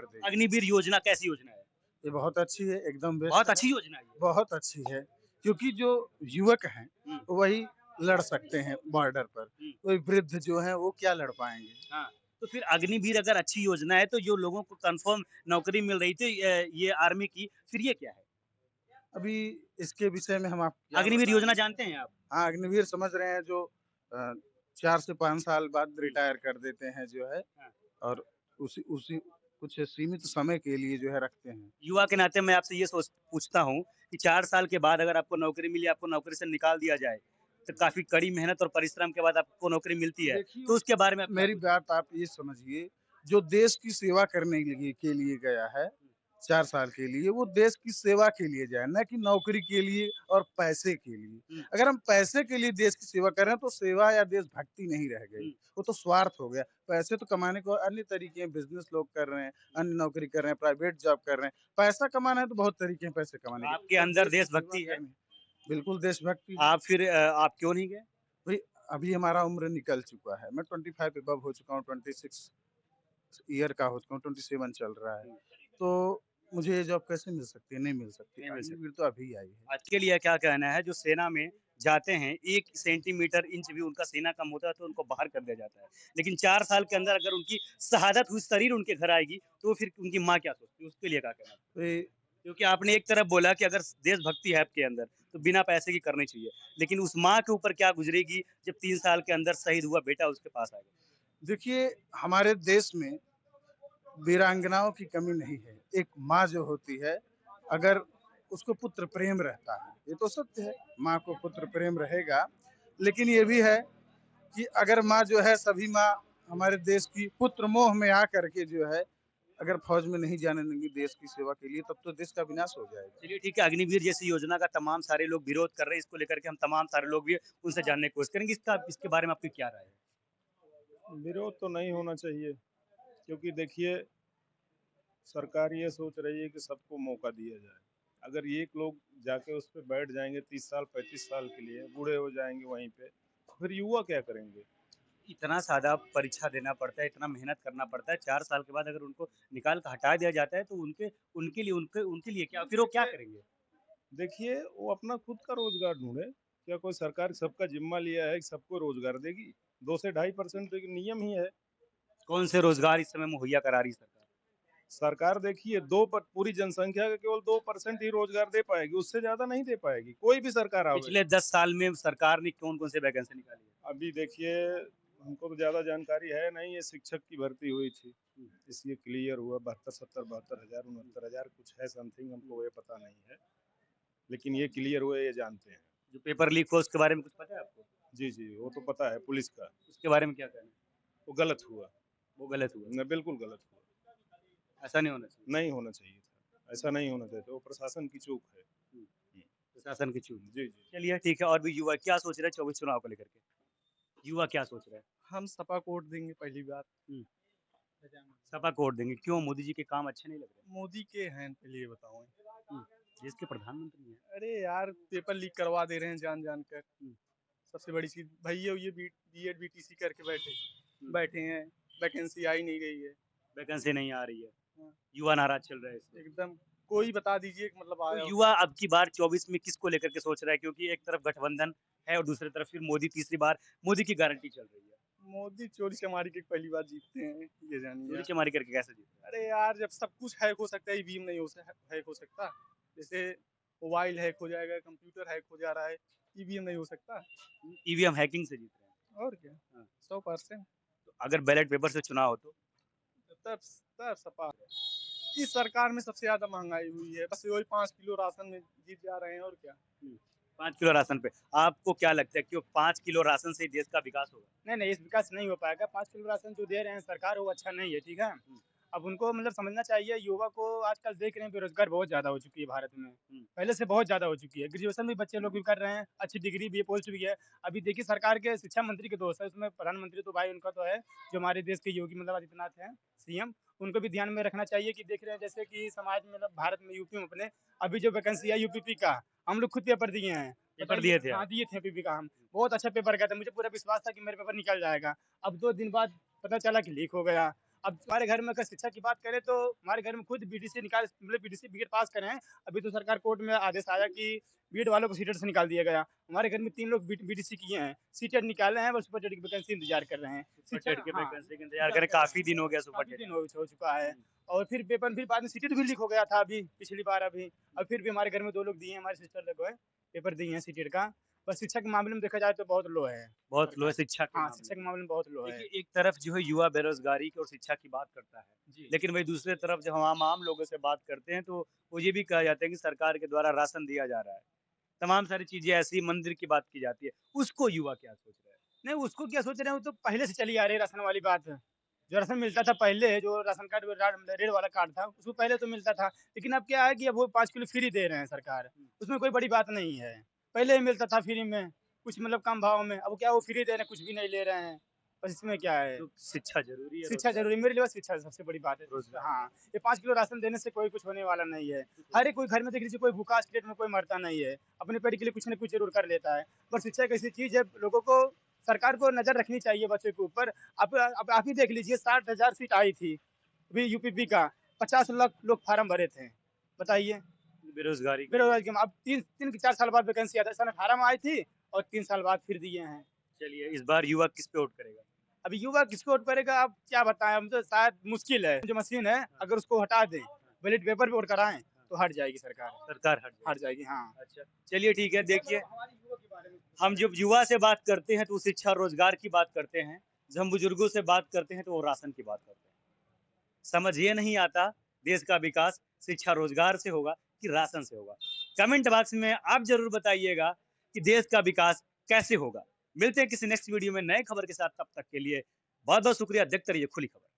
कर देगी। अग्निवीर योजना कैसी योजना है? ये बहुत अच्छी है, एकदम बहुत बेस्ट है, अच्छी योजना है ये। बहुत अच्छी है, क्योंकि जो युवक हैं, हुँ, वही लड़ सकते हैं बॉर्डर पर। हुँ। कोई वृद्ध जो हैं, वो क्या लड़ पाएँगे? हाँ, तो फिर अग्निवीर अगर अच्छी योजना है, तो जो लोगों को कन्फर्म नौकरी मिल रही थी ये आर्मी की, फिर ये क्या है? अभी इसके विषय में हम आपको क्या अग्निवीर बताएँ? योजना जानते हैं आप? हाँ, अग्निवीर समझ रहे हैं जो 4 से 5 साल बाद हुँ, रिटायर कर देते हैं जो है हाँ। और उसी उसी कुछ सीमित समय के लिए जो है रखते हैं। युवा के नाते मैं आपसे ये सोच पूछता हूँ कि 4 साल के बाद अगर आपको नौकरी मिली, आपको नौकरी से निकाल दिया जाए, तो काफ़ी कड़ी मेहनत और परिश्रम के बाद आपको नौकरी मिलती है, देखिए, तो उसके बारे में आप क्या मेरी सोचते हैं? बात आप ये समझिए, जो देश की सेवा करने के लिए गया है, 4 साल के लिए, वो देश की सेवा के लिए जाए, ना कि नौकरी के लिए और पैसे के लिए। हुँ, अगर हम पैसे के लिए देश की सेवा कर रहे हैं, तो सेवा या देशभक्ति नहीं रह गई, हुँ, वो तो स्वार्थ हो गया। पैसे तो कमाने को अन्य तरीके हैं, बिज़नेस लोग कर रहे हैं, अन्य नौकरी कर रहे हैं, प्राइवेट जॉब कर रहे हैं। पैसा कमाना है तो बहुत तरीके हैं पैसे कमाने के, आपके पर अंदर देश की सेवा देशभक्ति है, करनी है। बिल्कुल देशभक्ति है। आप फिर आप क्यों नहीं गए? भई अभी हमारा उम्र निकल चुका है। मैं 25 अबव हो चुका हूँ, 26 ईयर का हो चुका हूँ, 27 चल रहा है। हुँ, तो मुझे ये जॉब कैसे मिल सकती है? नहीं मिल सकती। नहीं मिल अग्निवीर सकती। तो अभी आई है। आपके लिए क्या कहना है जो सेना में जाते हैं 1 सेंटीमीटर इंच भी उनका सीना कम होता है तो उनको बाहर कर दिया जाता है। लेकिन 4 साल के अंदर अगर उनकी शहादत हुई शरीर उनके घर आएगी तो फिर उनकी माँ क्या सोचती है? उसके लिए क्या कहना है? तो ये क्योंकि आपने एक तरफ बोला कि अगर देशभक्ति है आपके अंदर तो बिना पैसे की करनी चाहिए। लेकिन उस माँ के ऊपर क्या गुज़रेगी जब 3 साल के अंदर शहीद हुआ बेटा उसके पास आएगा? देखिए, हमारे देश में वीरांगनाओं की कमी नहीं है। एक माँ जो होती है, अगर उसको पुत्र प्रेम रहता है, ये तो सत्य है, माँ को पुत्र प्रेम रहेगा। लेकिन ये भी है कि अगर माँ जो है, सभी माँ हमारे देश की पुत्र मोह में आकर के जो है, अगर फ़ौज में नहीं जाने देंगी देश की सेवा के लिए, तब तो देश का विनाश हो जाएगा। चलिए ठीक है, अग्निवीर जैसी योजना का तमाम सारे लोग विरोध कर रहे हैं, इसको लेकर के हम तमाम सारे लोग भी उनसे जानने की कोशिश करेंगे। इसके बारे में आपकी क्या राय है? विरोध तो नहीं होना चाहिए, क्योंकि देखिए सरकार ये सोच रही है कि सबको मौका दिया जाए। अगर एक लोग जाके उस पे बैठ जाएंगे 30 साल 35 साल के लिए, बूढ़े हो जाएंगे वहीं पे, तो फिर युवा क्या करेंगे? इतना सादा परीक्षा देना पड़ता है, इतना मेहनत करना पड़ता है, 4 साल के बाद अगर उनको निकाल के हटा दिया जाता है, तो उनके लिए क्या फिर वो क्या करेंगे? देखिए वो अपना खुद का रोजगार ढूंढे। क्या कोई सरकार सबका जिम्मा लिया है कि सबको रोजगार देगी? 2 से 2.5% तो एक नियम ही है। कौन से रोज़गार इस समय मुहैया करा रही सरकार? सरकार देखिए दो पर पूरी जनसंख्या का केवल 2% ही रोजगार दे पाएगी, उससे ज्यादा नहीं दे पाएगी कोई भी सरकार आवे। पिछले 10 साल में सरकार ने कौन-कौन से वैकेंसी निकाली है? अभी देखिए हमको तो ज्यादा जानकारी है नहीं, ये शिक्षक की भर्ती हुई थी, हुँ, इसलिए क्लियर हुआ 72 70 72 हजार 69 हजार कुछ है समथिंग, हुँ। हमको ये पता नहीं है, लेकिन ये क्लियर हुआ ये जानते हैं। जो पेपर लीक हुआ उसके बारे में कुछ पता है आपको? जी जी वो तो पता है पुलिस का। उसके बारे में क्या कहना है? वो गलत हुआ। वो गलत हुआ, न बिल्कुल गलत हुआ। ऐसा नहीं होना चाहिए। नहीं होना चाहिए था, ऐसा नहीं होना चाहिए था, वो प्रशासन की चूक है। हुँ, प्रशासन की चूक। जी जी। चलिए ठीक है और भी युवा क्या सोच रहे हैं 24 चुनाव को लेकर के? युवा क्या सोच रहे हैं? हम सपा को वोट देंगे पहली बात। हुँ, सपा को वोट देंगे। क्यों मोदी जी के काम अच्छे नहीं लग रहे? मोदी के हैं पहले ये बताओ। हुँ, देश के प्रधानमंत्री हैं। अरे यार पेपर लीक करवा दे रहे हैं जान कर। हुँ, सबसे बड़ी चीज भैया ये बीएड बीटीसी करके हुँ, बैठे हैं। वैकेंसी आई नहीं गई है। वैकेंसी नहीं आ रही है। हाँ, युवा नाराज़ चल रहे हैं इससे। एकदम कोई बता दीजिए कि मतलब तो आया हो। युवा अब की बार 24 में किसको लेकर के सोच रहा है? क्योंकि एक तरफ गठबंधन है और दूसरी तरफ फिर मोदी तीसरी बार मोदी की गारंटी चल रही है। मोदी चोरी चमारी के पहली बार जीतते हैं ये जानिए चोरी आप। चमारी करके कैसे जीत रहे हैं? अरे यार जब सब कुछ हैक हो सकता है ईवीएम नहीं हैक हो सकता। जैसे मोबाइल हैक हो जाएगा, कंप्यूटर हैक हो जा रहा है, ईवीएम नहीं हो सकता। ईवीएम हैकिंग से जीत रहे हैं। और क्या, हाँ, 100%। तो अगर बैलेट पेपर से चुनाव हो तो? तब तब सपा इस सरकार में सबसे ज्यादा महंगाई हुई है, बस वही 5 किलो राशन में जीत जा रहे हैं और क्या। हुँ, 5 किलो राशन पे। आपको क्या लगता है कि वो 5 किलो राशन से देश का विकास होगा? नहीं नहीं इस विकास नहीं हो पाएगा। 5 किलो राशन जो दे रहे हैं सरकार वो अच्छा नहीं है, ठीक है। हुँ, अब उनको मतलब समझना चाहिए, युवा को आजकल देख रहे हैं बेरोजगार बहुत ज्यादा हो चुकी है भारत में। हुँ, पहले से बहुत ज्यादा हो चुकी है। ग्रेजुएशन भी बच्चे लोग भी कर रहे हैं, अच्छी डिग्री भी है, पोस्ट भी है। अभी देखिए सरकार के शिक्षा मंत्री के दोस्त है, उसमें प्रधानमंत्री तो भाई उनका तो है, जो हमारे देश के योगी मतलब आदित्यनाथ हैं सीएम। उनको भी ध्यान में रखना चाहिए कि देख रहे हैं जैसे कि समाज में मतलब भारत में यूपी में अपने अभी जो वैकेंसी है यूपीपी का, हम लोग खुद पेपर दिए हैं। पेपर बताइए, दिए थे हाँ आप? दिए थे पीपी का हम। बहुत अच्छा पेपर गया था, मुझे पूरा विश्वास था कि मेरा पेपर निकल जाएगा। अब 2 दिन बाद पता चला कि लीक हो गया। अब हमारे घर में अगर शिक्षा की बात करें तो हमारे घर में खुद बीटीसी निकाल मतलब बीटीसी बीएड पास करे हैं। अभी तो सरकार कोर्ट में आदेश आया कि बीएड वालों को सीटेट से निकाल दिया गया। हमारे घर में 3 लोग बीटीसी किए हैं, सीटेट निकाले हैं, बस सुपर टेट की वैकेंसी इंतजार कर रहे हैं। सुपर शिक्षा टेट के हाँ, वैकेंसी का इंतजार करें, काफी दिन हो गया सुपर काफ़ी टेट। दिन हो चुका है। और फिर पेपर फिर बाद में सीटेट भी लीक हो गया था अभी पिछली बार अभी। अब फिर भी हमारे घर में 2 लोग दिए हैं, हमारे सिस्टर लोग हैं, पेपर दिए हैं सीटेट का। बस शिक्षा के मामले में देखा जाए तो बहुत लो है। बहुत लो है शिक्षा के हाँ, मामले शिक्षा में। के मामले में बहुत लो है। देखिए, एक तरफ जो है युवा बेरोजगारी की और शिक्षा की बात करता है, जी। लेकिन वही दूसरे तरफ जब हम आम लोगों से बात करते हैं तो वो ये भी कहा जाता है कि सरकार के द्वारा राशन दिया जा रहा है, तमाम सारी चीजें ऐसी, मंदिर की बात की जाती है, उसको युवा क्या सोच रहे हैं? नहीं, उसको क्या सोच रहे हैं, वो तो पहले से चली आ रही है राशन वाली बात। जो राशन मिलता था पहले, जो राशन कार्ड रेड वाला कार्ड था, उसको पहले तो मिलता था। लेकिन अब क्या है कि अब वो 5 किलो फ्री दे रहे हैं सरकार। उसमें कोई बड़ी बात नहीं है। पहले ही मिलता था फ्री में, कुछ मतलब कम भाव में। अब क्या वो फ्री दे रहे हैं, कुछ भी नहीं ले रहे हैं। बस इसमें क्या है? तो शिक्षा जरूरी है, शिक्षा ज़रूरी मेरे लिए बस शिक्षा सबसे बड़ी बात है। रोज़गार। हाँ, ये 5 किलो राशन देने से कोई कुछ होने वाला नहीं है। हर एक कोई घर में देख लीजिए, कोई भूखा आज की डेट में कोई मरता नहीं है। अपने पेट के लिए कुछ न कुछ ज़रूर कर लेता है। पर शिक्षा एक ऐसी चीज़ है, लोगों को सरकार को नज़र रखनी चाहिए बच्चों के ऊपर। अब आप ही देख लीजिए, 60,000 सीट आई थी अभी यूपीपी का, 50 लाख लोग फार्म भरे थे। बताइए, बेरोजगारी की। बेरोज़गारी के अब 3-4 साल बाद वैकेंसी आता है। सन 18 में आई थी और 3 साल बाद फिर दिए हैं। चलिए, इस बार युवा किस पे वोट करेगा? अभी युवा किसको वोट करेगा, अब क्या बताएं, हम तो शायद मुश्किल है। जो मशीन है अगर उसको हटा दें, बैलेट पेपर पे वोट कराएं तो हट जाएगी सरकार, सरकार हट जाए। हट जाएगी। हाँ, अच्छा, चलिए ठीक है। देखिए, हम जब युवा से बात करते हैं तो वो शिक्षा रोजगार की बात करते हैं, जब हम बुजुर्गों से बात करते हैं तो वो राशन की बात करते हैं। समझ ये नहीं आता देश का विकास शिक्षा रोजगार से होगा कि राशन से होगा। कमेंट बॉक्स में आप जरूर बताइएगा कि देश का विकास कैसे होगा। मिलते हैं किसी नेक्स्ट वीडियो में नए खबर के साथ, तब तक के लिए बहुत बहुत शुक्रिया। देखते रहिए खुली खबर।